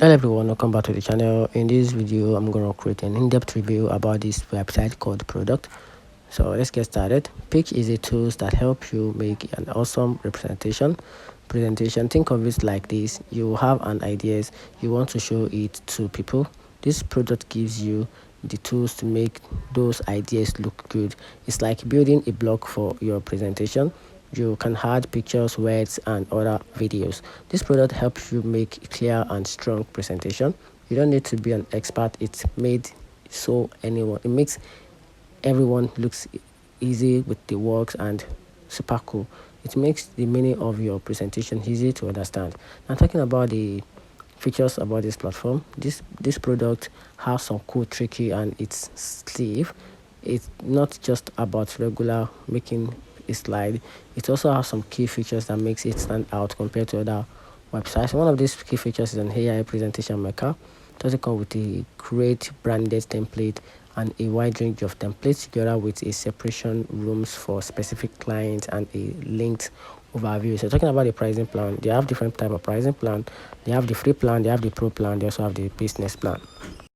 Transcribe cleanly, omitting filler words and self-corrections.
Hello everyone, welcome back to the channel. In this video I'm going to create an in-depth review about this website called Product. So let's get started. Pitch is a tool that helps you make an awesome presentation. Think of it like this: you have an idea, you want to show it to people. This product gives you the tools to make those ideas look good. It's like building a blog for your presentation. You can add pictures, words, and other videos. This product helps you make clear and strong presentation. You don't need to be an expert. It's made so anyone. It makes everyone looks easy with the works and super cool. It makes the meaning of your presentation easy to understand. Now, talking about the features about this platform, this product has some cool tricky and it's sleeve. It's not just about regular making a slide. It also has some key features that makes it stand out compared to other websites. One of these key features is an AI presentation maker. It does come with a great branded template and a wide range of templates together with a separation rooms for specific clients and a linked overview. So talking about the pricing plan, they have different type of pricing plan. They have the free plan, they have the pro plan, they also have the business plan.